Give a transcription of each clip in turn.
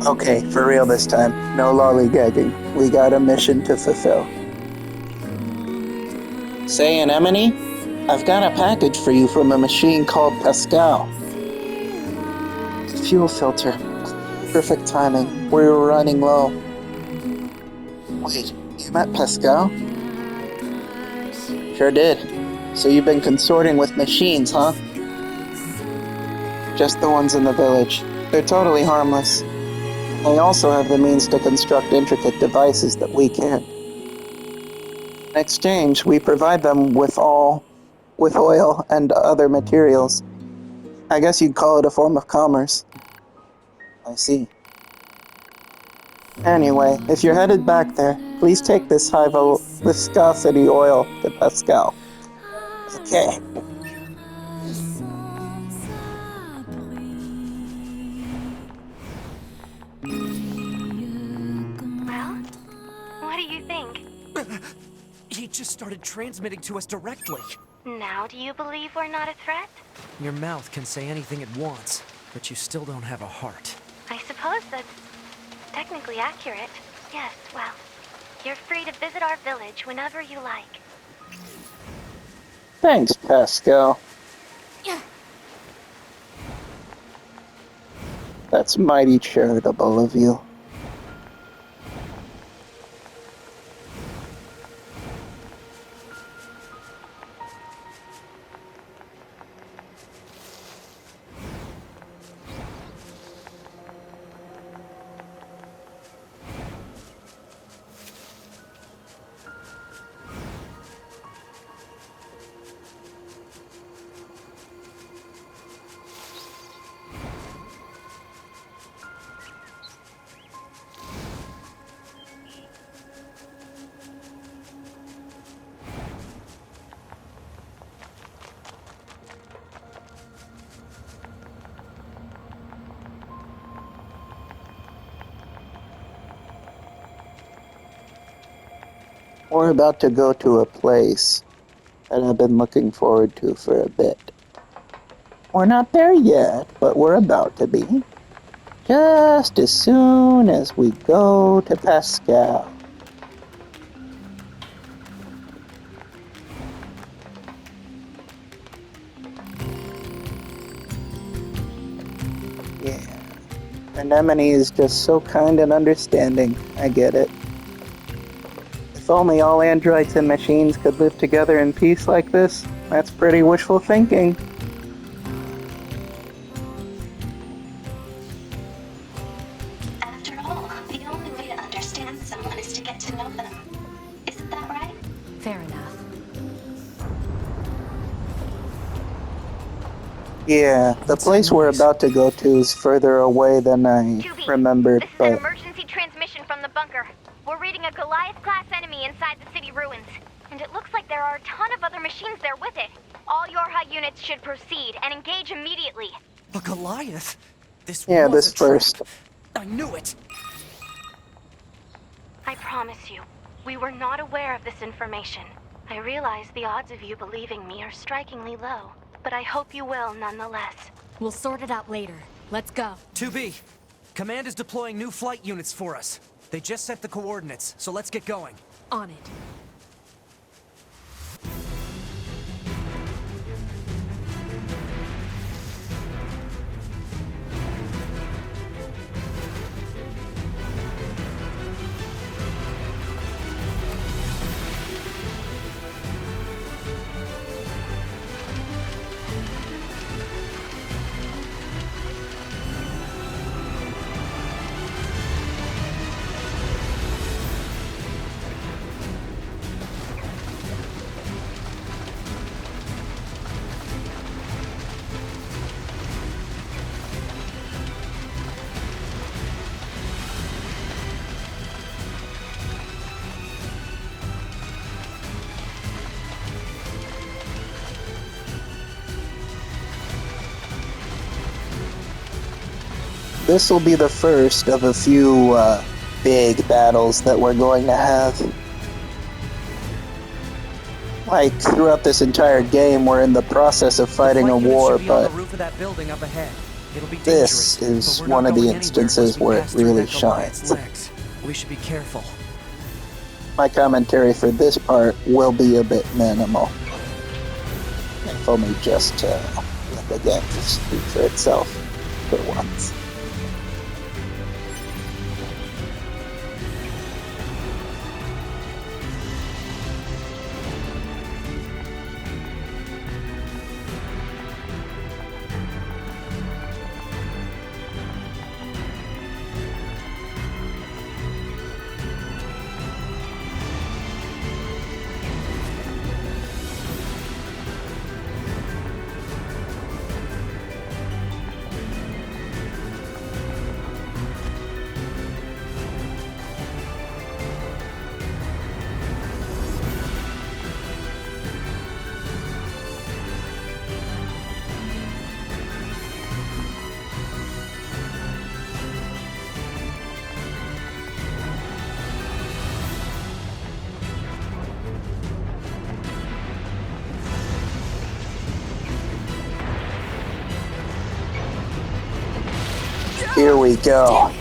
Okay, for real this time. No lollygagging. We got a mission to fulfill. Say, Anemone, I've got a package for you from a machine called Pascal. Fuel filter. Perfect timing. We were running low. Wait, you met Pascal? Sure did. So you've been consorting with machines, huh? Just the ones in the village. They're totally harmless. They also have the means to construct intricate devices that we can't. In exchange, we provide them with oil and other materials. I guess you'd call it a form of commerce. I see. Anyway, if you're headed back there, please take this high viscosity oil to Pascal. Okay. Well, what do you think? He just started transmitting to us directly. Now do you believe we're not a threat? Your mouth can say anything it wants, but you still don't have a heart. I suppose that's technically accurate. Yes, well, you're free to visit our village whenever you like. Thanks, Pascal. That's mighty charitable of you. We're about to go to a place that I've been looking forward to for a bit. We're not there yet, but we're about to be. Just as soon as we go to Pascal. Yeah. Anemone is just so kind and understanding. I get it. If only all androids and machines could live together in peace like this, that's pretty wishful thinking. After all, the only way to understand someone is to get to know them. Isn't that right? Fair enough. Yeah, the place we're about to go to is further away than I remembered, This is but an emergency transmission from the bunker. We're reading a Goliath-class enemy inside the city ruins. And it looks like there are a ton of other machines there with it. All your high units should proceed and engage immediately. A Goliath? This yeah, was this a trap. first. I knew it! I promise you, we were not aware of this information. I realize the odds of you believing me are strikingly low, but I hope you will nonetheless. We'll sort it out later. Let's go. 2B, Command is deploying new flight units for us. They just set the coordinates, so let's get going. On it. This will be the first of a few big battles that we're going to have. Like, throughout this entire game, we're in the process of fighting a war, Flight units should be but on the roof of that building up ahead. It'll be dangerous, This is but we're not one of the going anywhere instances unless we where it pass through really that Goliath's shines. legs. We should be careful. My commentary for this part will be a bit minimal. If only just to let the game speak for itself for once. Here we go.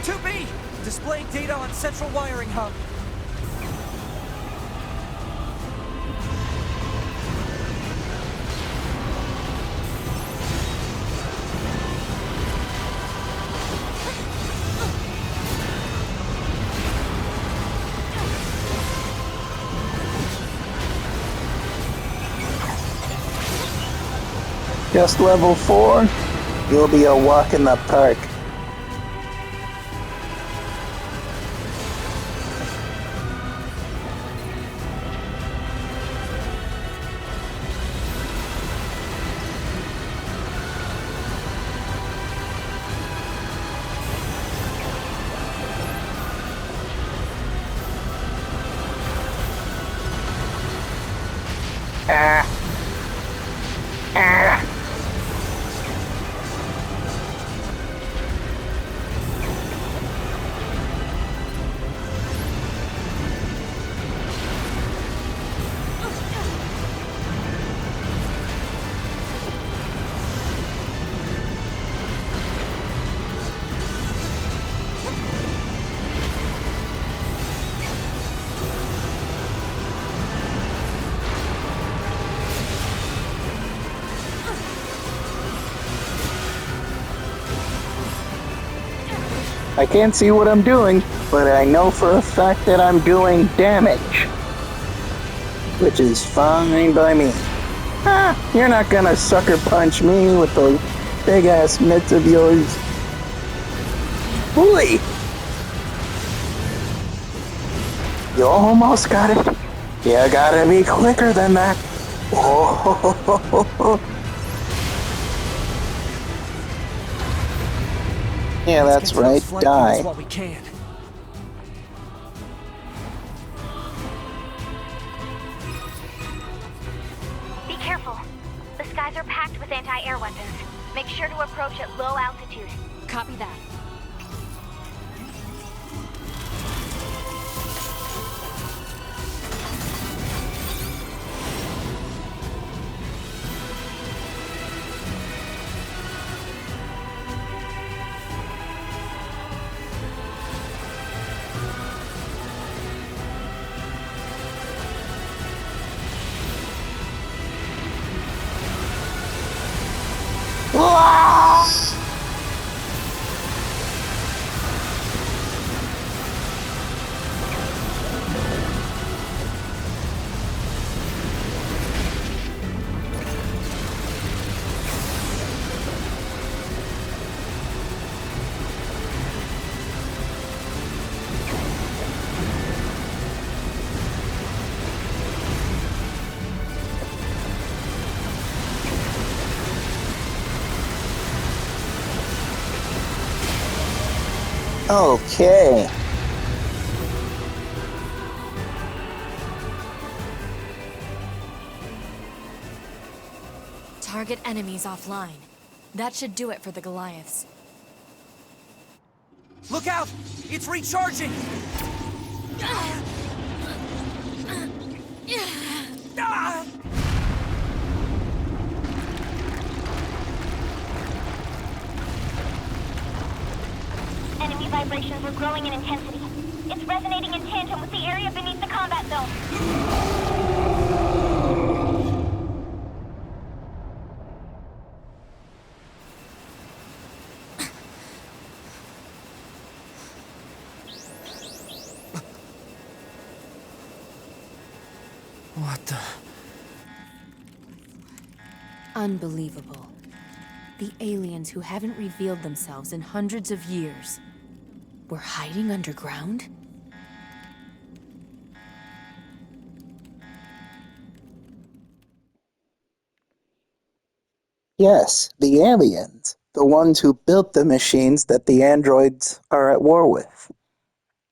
2B! Displaying data on central wiring hub. Just level 4. You'll be a walk in the park. I can't see what I'm doing, but I know for a fact that I'm doing damage. Which is fine by me. You're not gonna sucker punch me with those big ass mitts of yours. Bully! You almost got it. You gotta be quicker than that. Oh. Yeah, that's right. Die. What we can. Be careful. The skies are packed with anti-air weapons. Make sure to approach at low altitude. Copy that. Okay. Target enemies offline. That should do it for the Goliaths. Look out! It's recharging! Ah! vibrations were growing in intensity. It's resonating in tandem with the area beneath the combat zone. What the... Unbelievable. The aliens who haven't revealed themselves in hundreds of years were hiding underground? Yes, the aliens. The ones who built the machines that the androids are at war with.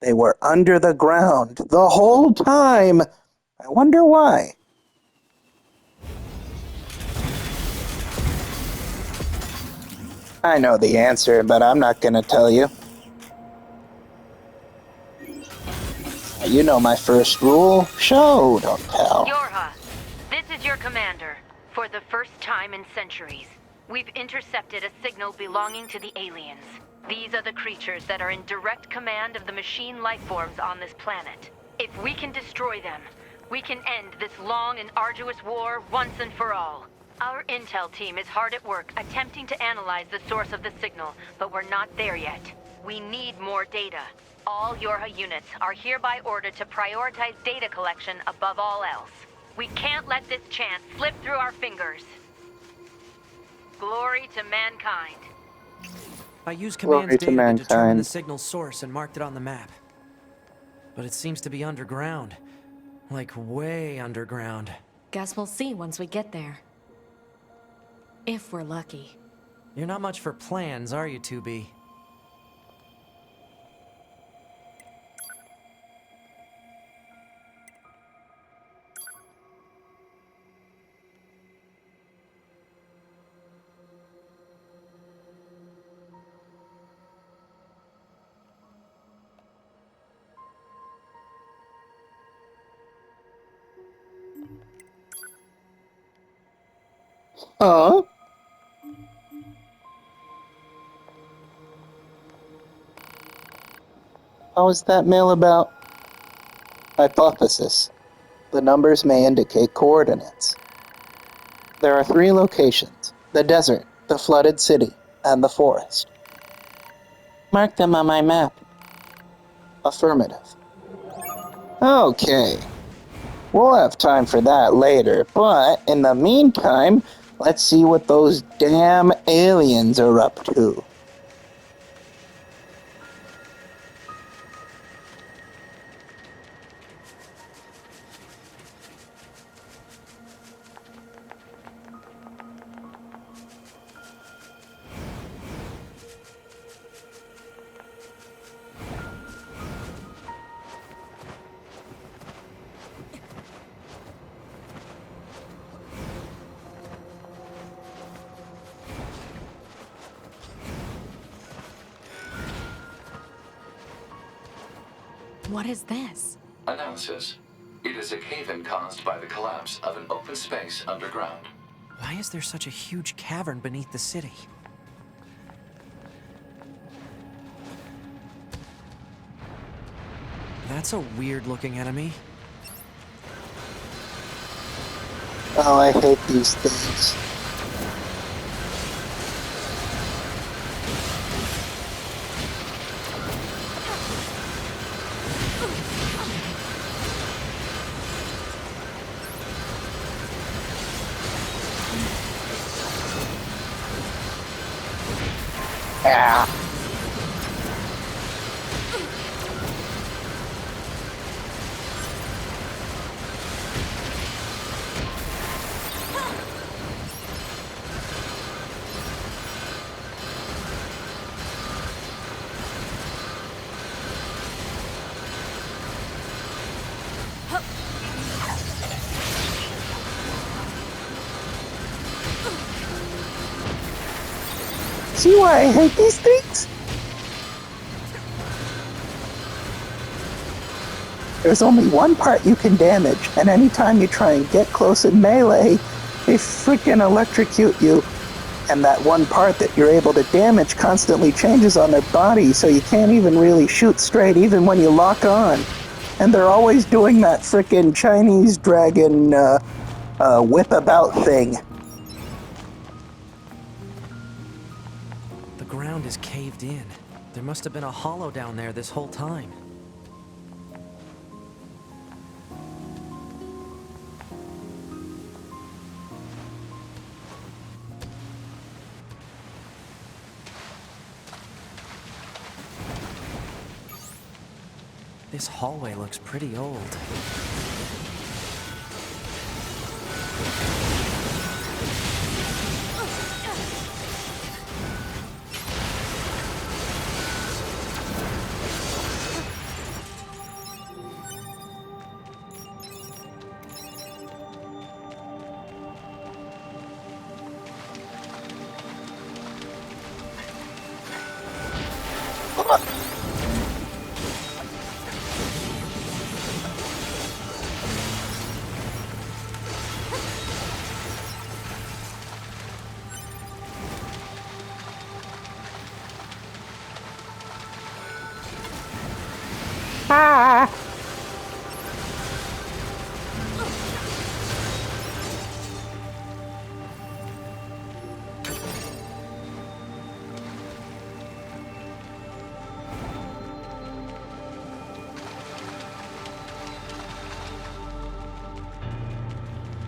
They were under the ground the whole time. I wonder why. I know the answer, but I'm not gonna tell you. You know my first rule. Show, don't tell. Yorha, this is your commander. For the first time in centuries, we've intercepted a signal belonging to the aliens. These are the creatures that are in direct command of the machine lifeforms on this planet. If we can destroy them, we can end this long and arduous war once and for all. Our intel team is hard at work attempting to analyze the source of the signal, but we're not there yet. We need more data. All Yorha units are hereby ordered to prioritize data collection above all else. We can't let this chance slip through our fingers. Glory to mankind. I used Glory Command's to data to determine mankind. the signal's source and marked it on the map. But it seems to be underground. Like, way underground. Guess we'll see once we get there. If we're lucky. You're not much for plans, are you, 2B? Huh? How is that mail about? Hypothesis. The numbers may indicate coordinates. There are 3 locations: the desert, the flooded city, and the forest. Mark them on my map. Affirmative. Okay. We'll have time for that later, but in the meantime, let's see what those damn aliens are up to. What is this? Analysis. It is a cave-in caused by the collapse of an open space underground. Why is there such a huge cavern beneath the city? That's a weird-looking enemy. Oh, I hate these things. Ah. See why I hate these things? There's only one part you can damage, and anytime you try and get close in melee, they freaking electrocute you. And that one part that you're able to damage constantly changes on their body, so you can't even really shoot straight, even when you lock on. And they're always doing that frickin' Chinese dragon whip about thing. The ground is caved in. There must have been a hollow down there this whole time. This hallway looks pretty old.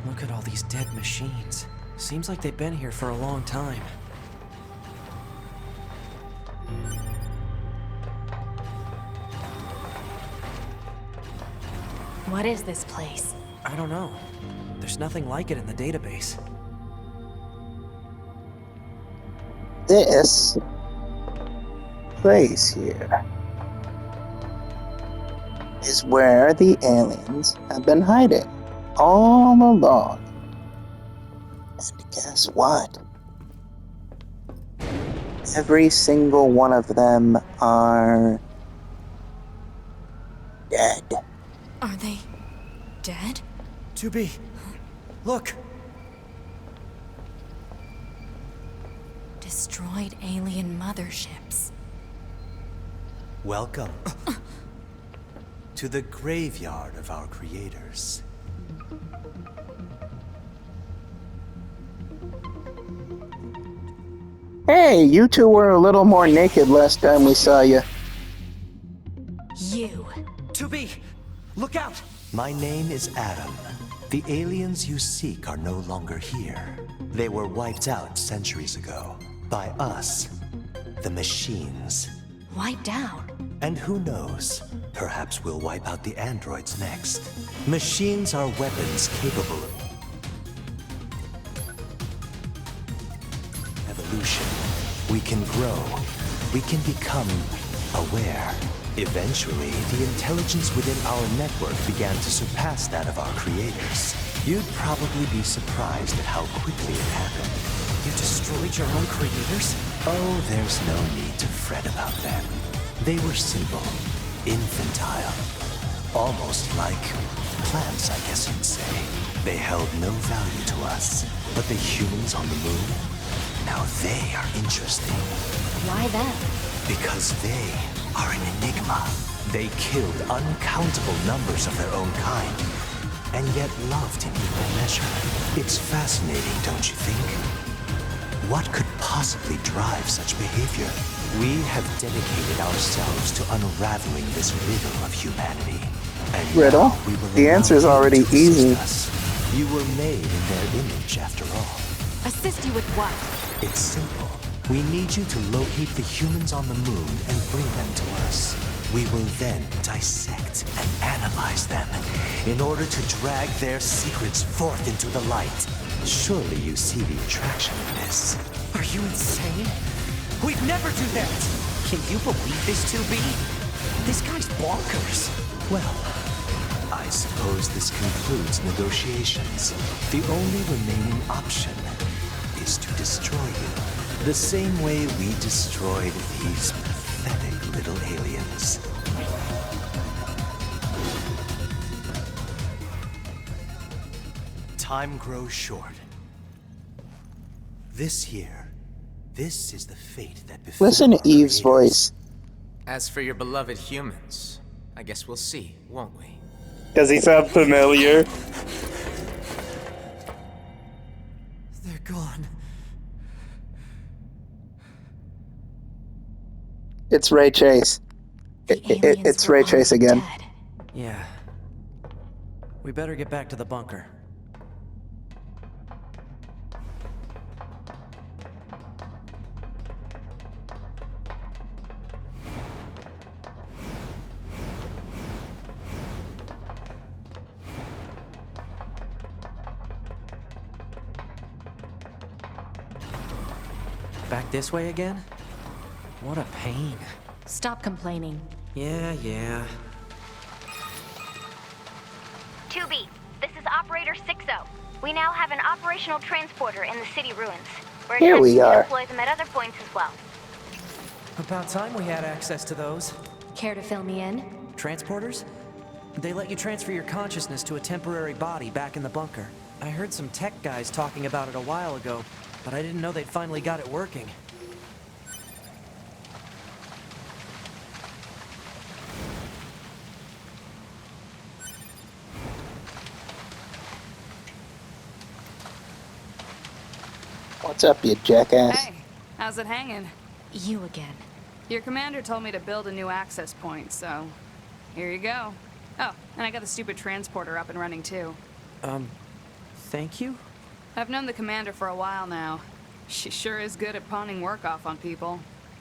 Look at all these dead machines. Seems like they've been here for a long time. What is this place? I don't know. There's nothing like it in the database. This place here is where the aliens have been hiding all along. And guess what? Every single one of them are dead. Are they dead? 2B, look! Destroyed alien motherships. Welcome to the graveyard of our creators. Hey, you two were a little more naked last time we saw you. You. 2B, look out! My name is Adam. The aliens you seek are no longer here. They were wiped out centuries ago. By us, the machines. Wiped out? And who knows, perhaps we'll wipe out the androids next. Machines are weapons capable of evolution. We can grow. We can become aware. Eventually, the intelligence within our network began to surpass that of our creators. You'd probably be surprised at how quickly it happened. You destroyed your own creators? Oh, there's no need to fret about them. They were simple, infantile, almost like plants, I guess you'd say. They held no value to us. But the humans on the moon, now they are interesting. Why them? Because they are an enigma. They killed uncountable numbers of their own kind, and yet loved in equal measure. It's fascinating, don't you think? What could possibly drive such behavior? We have dedicated ourselves to unraveling this riddle of humanity. And Riddle? now we will The allow answer's you already to easy. assist us. You were made in their image, after all. Assist you with what? It's simple. We need you to locate the humans on the moon and bring them to us. We will then dissect and analyze them in order to drag their secrets forth into the light. Surely you see the attraction in this. Are you insane? We'd never do that! Can you believe this, 2B? This guy's bonkers. Well, I suppose this concludes negotiations. The only remaining option is to destroy you. The same way we destroyed these pathetic little aliens. Time grows short. This year This is the fate that befell Listen to our Eve's creators. voice. As for your beloved humans, I guess we'll see, won't we? Does he sound familiar? They're gone. It's Ray Chase. The aliens It's were Ray Chase already again. dead. Yeah. We better get back to the bunker. Back this way again? What a pain. Stop complaining. Yeah. 2B, this is Operator 60. We now have an operational transporter in the city ruins. We're Here we attempting to are. deploy them at other points as well. About time we had access to those. Care to fill me in? Transporters? They let you transfer your consciousness to a temporary body back in the bunker. I heard some tech guys talking about it a while ago, but I didn't know they'd finally got it working. What's up, you jackass? Hey, how's it hanging? You again. Your commander told me to build a new access point, so here you go. Oh, and I got the stupid transporter up and running too. Thank you? I've known the commander for a while now. She sure is good at pawning work off on people.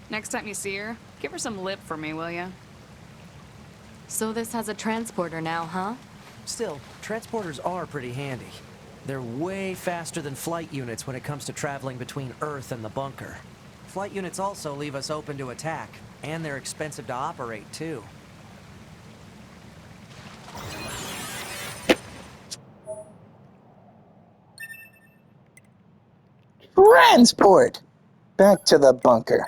Next time you see her, give her some lip for me, will ya? So this has a transporter now, huh? Still, transporters are pretty handy. They're way faster than flight units when it comes to traveling between Earth and the bunker. Flight units also leave us open to attack, and they're expensive to operate, too. Transport! Back to the bunker.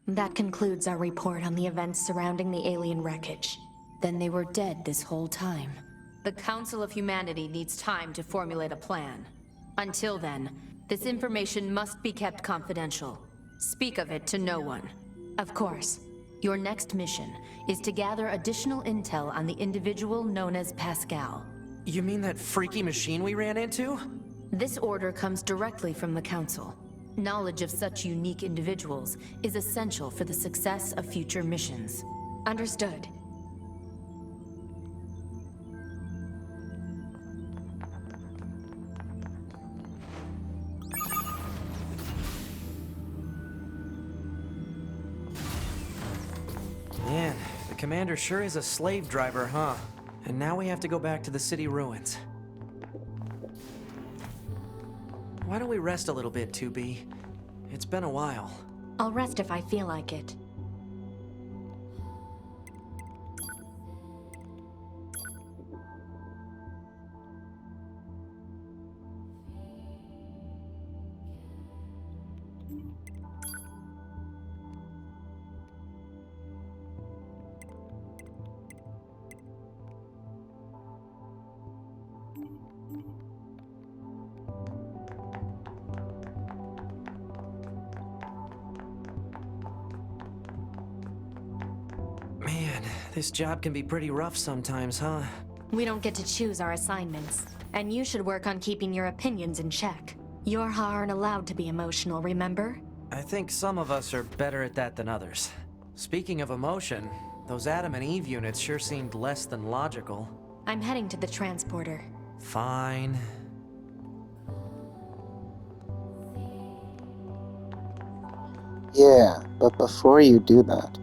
That concludes our report on the events surrounding the alien wreckage. Then they were dead this whole time. The Council of Humanity needs time to formulate a plan. Until then, this information must be kept confidential. Speak of it to no one. Of course, your next mission is to gather additional intel on the individual known as Pascal. You mean that freaky machine we ran into? This order comes directly from the Council. Knowledge of such unique individuals is essential for the success of future missions. Understood. Man, the commander sure is a slave driver, huh? And now we have to go back to the city ruins. Why don't we rest a little bit, 2B? It's been a while. I'll rest if I feel like it. Man, this job can be pretty rough sometimes, huh? We don't get to choose our assignments. And you should work on keeping your opinions in check. Yorha aren't allowed to be emotional, remember? I think some of us are better at that than others. Speaking of emotion, those Adam and Eve units sure seemed less than logical. I'm heading to the transporter. Fine. Yeah, but before you do that...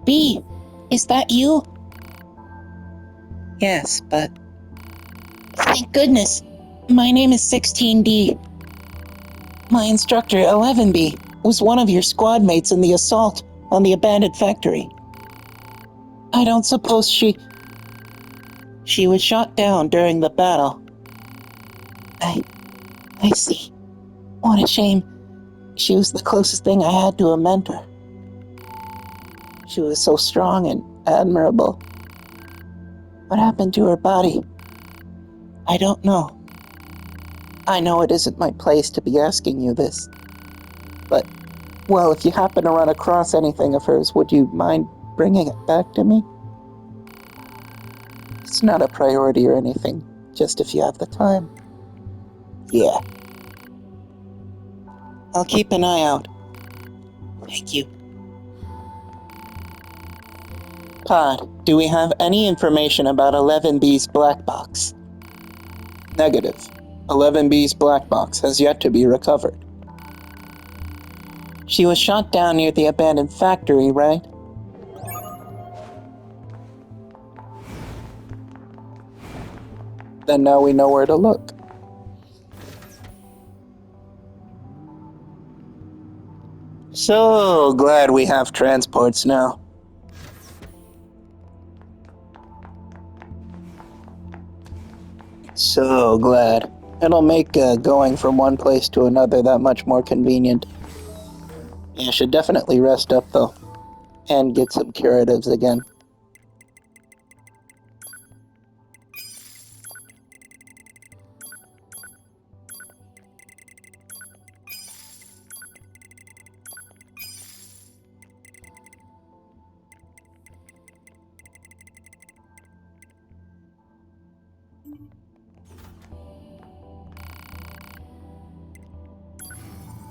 B, is that you? Yes, but... Thank goodness. My name is 16D. My instructor, 11B, was one of your squad mates in the assault on the abandoned factory. I don't suppose she was shot down during the battle. I see. What a shame. She was the closest thing I had to a mentor. She was so strong and admirable. What happened to her body? I don't know. I know it isn't my place to be asking you this. But, well, if you happen to run across anything of hers, would you mind bringing it back to me? It's not a priority or anything, just if you have the time. Yeah. I'll keep an eye out. Thank you. Pod, do we have any information about 11B's black box? Negative. 11B's black box has yet to be recovered. She was shot down near the abandoned factory, right? Then now we know where to look. So glad we have transports now. So glad. It'll make going from one place to another that much more convenient. You should definitely rest up, though, and get some curatives again.